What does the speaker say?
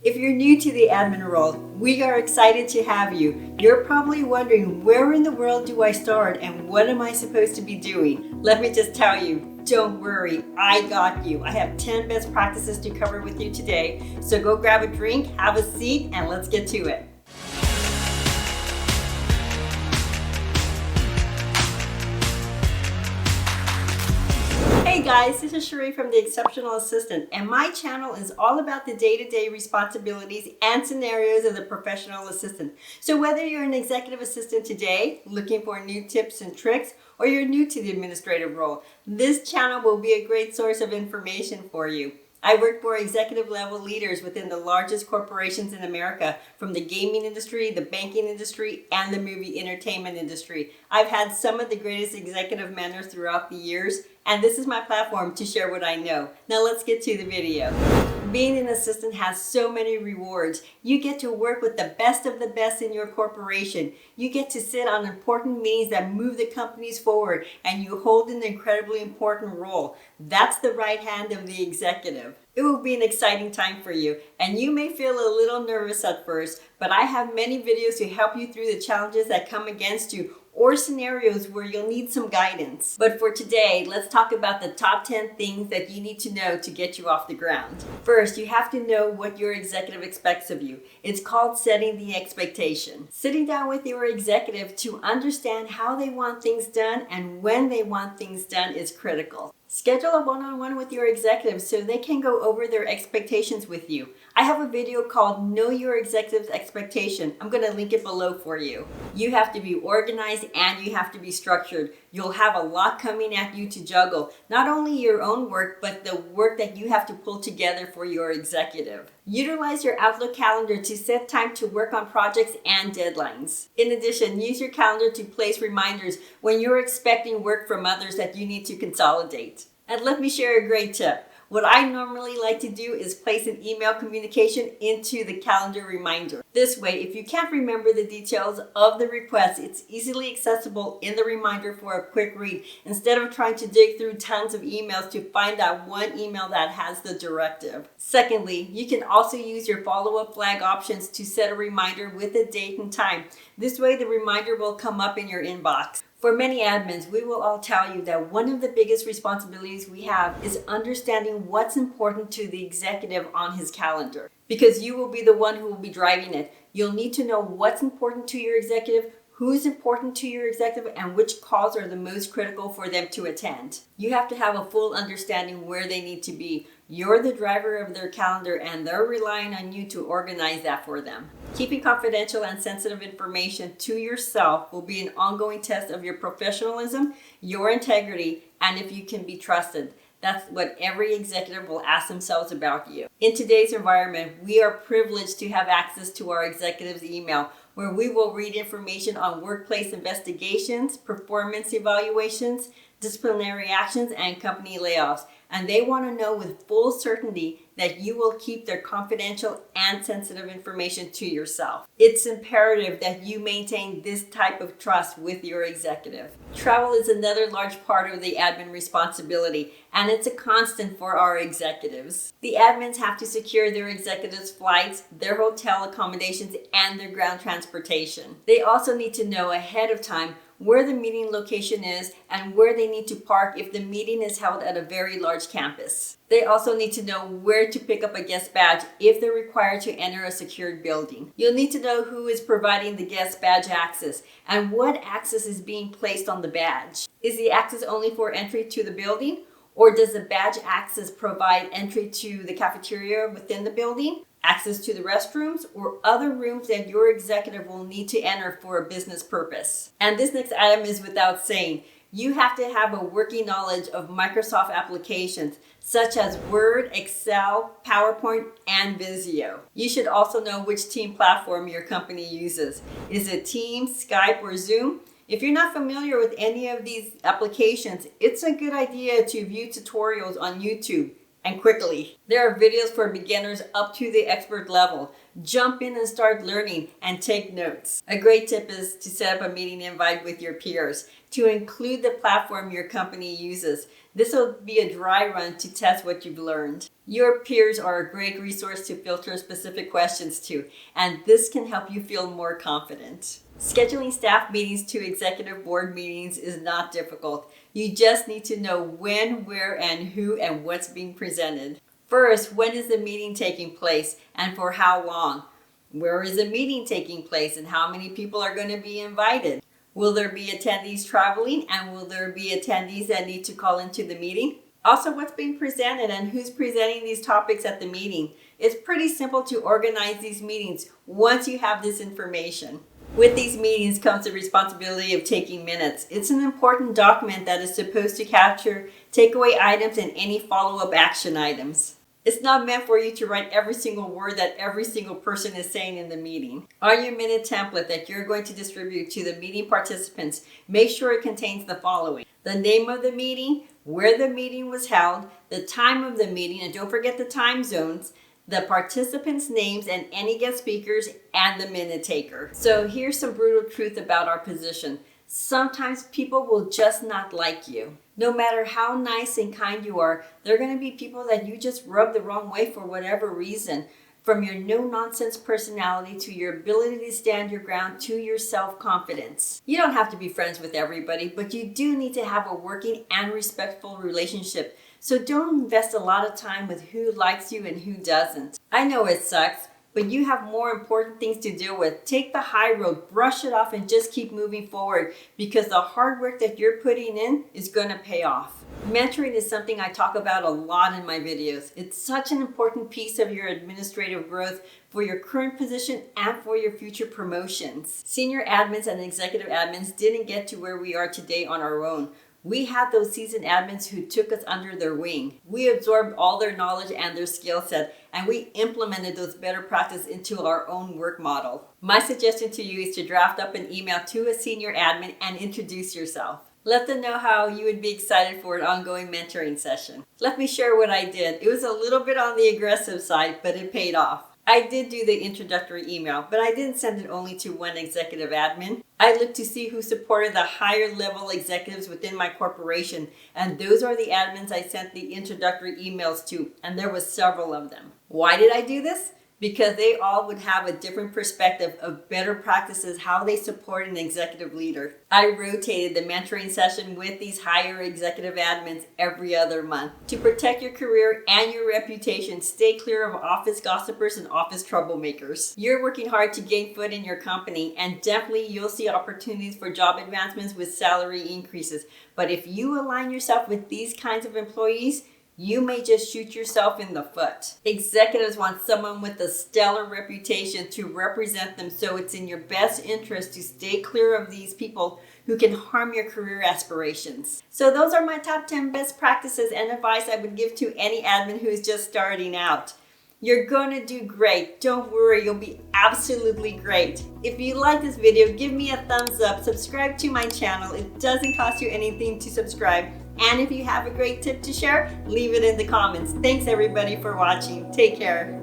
If you're new to the admin role, we are excited to have you. You're probably wondering, where in the world do I start and what am I supposed to be doing? Let me just tell you, don't worry, I got you. I have 10 best practices to cover with you today. So go grab a drink, have a seat, and let's get to it. Hey guys, this is Cherie from The Exceptional Assistant, and my channel is all about the day-to-day responsibilities and scenarios of the professional assistant. So whether you're an executive assistant today, looking for new tips and tricks, or you're new to the administrative role, this channel will be a great source of information for you. I work for executive level leaders within the largest corporations in America, from the gaming industry, the banking industry, and the movie entertainment industry. I've had some of the greatest executive mentors throughout the years, and this is my platform to share what I know. Now let's get to the video. Being an assistant has so many rewards. You get to work with the best of the best in your corporation. You get to sit on important meetings that move the companies forward, and you hold an incredibly important role. That's the right hand of the executive. It will be an exciting time for you, and you may feel a little nervous at first, but I have many videos to help you through the challenges that come against you, or scenarios where you'll need some guidance. But for today, let's talk about the top 10 things that you need to know to get you off the ground. First, you have to know what your executive expects of you. It's called setting the expectation. Sitting down with your executive to understand how they want things done and when they want things done is critical. Schedule a one-on-one with your executives so they can go over their expectations with you. I have a video called Know Your Executive's Expectation. I'm going to link it below for you. You have to be organized and you have to be structured. You'll have a lot coming at you to juggle, not only your own work, but the work that you have to pull together for your executive. Utilize your Outlook calendar to set time to work on projects and deadlines. In addition, use your calendar to place reminders when you're expecting work from others that you need to consolidate. And let me share a great tip. What I normally like to do is place an email communication into the calendar reminder. This way, if you can't remember the details of the request, it's easily accessible in the reminder for a quick read, instead of trying to dig through tons of emails to find that one email that has the directive. Secondly, you can also use your follow-up flag options to set a reminder with a date and time. This way, the reminder will come up in your inbox. For many admins, we will all tell you that one of the biggest responsibilities we have is understanding what's important to the executive on his calendar. Because you will be the one who will be driving it. You'll need to know what's important to your executive, who's important to your executive, and which calls are the most critical for them to attend. You have to have a full understanding where they need to be. You're the driver of their calendar and they're relying on you to organize that for them. Keeping confidential and sensitive information to yourself will be an ongoing test of your professionalism, your integrity, and if you can be trusted. That's what every executive will ask themselves about you. In today's environment, we are privileged to have access to our executives' email, where we will read information on workplace investigations, performance evaluations, disciplinary actions, and company layoffs. And they want to know with full certainty that you will keep their confidential and sensitive information to yourself. It's imperative that you maintain this type of trust with your executive. Travel is another large part of the admin responsibility, and it's a constant for our executives. The admins have to secure their executives' flights, their hotel accommodations, and their ground transportation. They also need to know ahead of time where the meeting location is and where they need to park if the meeting is held at a very large campus. They also need to know where to pick up a guest badge if they're required to enter a secured building. You'll need to know who is providing the guest badge access and what access is being placed on the badge. Is the access only for entry to the building, or does the badge access provide entry to the cafeteria within the building, access to the restrooms, or other rooms that your executive will need to enter for a business purpose? And this next item is without saying. You have to have a working knowledge of Microsoft applications such as Word, Excel, PowerPoint, and Visio. You should also know which team platform your company uses. Is it Teams, Skype, or Zoom? If you're not familiar with any of these applications, it's a good idea to view tutorials on YouTube. And quickly, there are videos for beginners up to the expert level. Jump in and start learning and take notes. A great tip is to set up a meeting invite with your peers. to include the platform your company uses. This will be a dry run to test what you've learned. Your peers are a great resource to filter specific questions to, and this can help you feel more confident. Scheduling staff meetings to executive board meetings is not difficult. You just need to know when, where, and who and what's being presented. First, when is the meeting taking place and for how long? Where is the meeting taking place and how many people are going to be invited? Will there be attendees traveling, and will there be attendees that need to call into the meeting? Also, what's being presented and who's presenting these topics at the meeting. It's pretty simple to organize these meetings once you have this information. With these meetings comes the responsibility of taking minutes. It's an important document that is supposed to capture takeaway items and any follow-up action items. It's not meant for you to write every single word that every single person is saying in the meeting. On your minute template that you're going to distribute to the meeting participants, make sure it contains the following: the name of the meeting, where the meeting was held, the time of the meeting, and don't forget the time zones, the participants' names and any guest speakers, and the minute taker. So here's some brutal truth about our position. Sometimes people will just not like you. No matter how nice and kind you are, there are going to be people that you just rub the wrong way for whatever reason. From your no-nonsense personality to your ability to stand your ground to your self-confidence. You don't have to be friends with everybody, but you do need to have a working and respectful relationship. So don't invest a lot of time with who likes you and who doesn't. I know it sucks, but you have more important things to deal with. Take the high road, brush it off, and just keep moving forward, because the hard work that you're putting in is going to pay off. Mentoring is something I talk about a lot in my videos. It's such an important piece of your administrative growth for your current position and for your future promotions. Senior admins and executive admins didn't get to where we are today on our own. We had those seasoned admins who took us under their wing. We absorbed all their knowledge and their skill set, and we implemented those better practices into our own work model. My suggestion to you is to draft up an email to a senior admin and introduce yourself. Let them know how you would be excited for an ongoing mentoring session. Let me share what I did. It was a little bit on the aggressive side, but it paid off. I did do the introductory email, but I didn't send it only to one executive admin. I looked to see who supported the higher level executives within my corporation, and those are the admins I sent the introductory emails to, and there was several of them. Why did I do this? Because they all would have a different perspective of better practices, how they support an executive leader. I rotated the mentoring session with these higher executive admins every other month. To protect your career and your reputation, stay clear of office gossipers and office troublemakers. You're working hard to gain foot in your company, and definitely you'll see opportunities for job advancements with salary increases. But if you align yourself with these kinds of employees, you may just shoot yourself in the foot. Executives want someone with a stellar reputation to represent them, so it's in your best interest to stay clear of these people who can harm your career aspirations. So those are my top 10 best practices and advice I would give to any admin who is just starting out. You're going to do great. Don't worry, you'll be absolutely great. If you like this video, give me a thumbs up. Subscribe to my channel. It doesn't cost you anything to subscribe. And if you have a great tip to share, leave it in the comments. Thanks everybody for watching. Take care.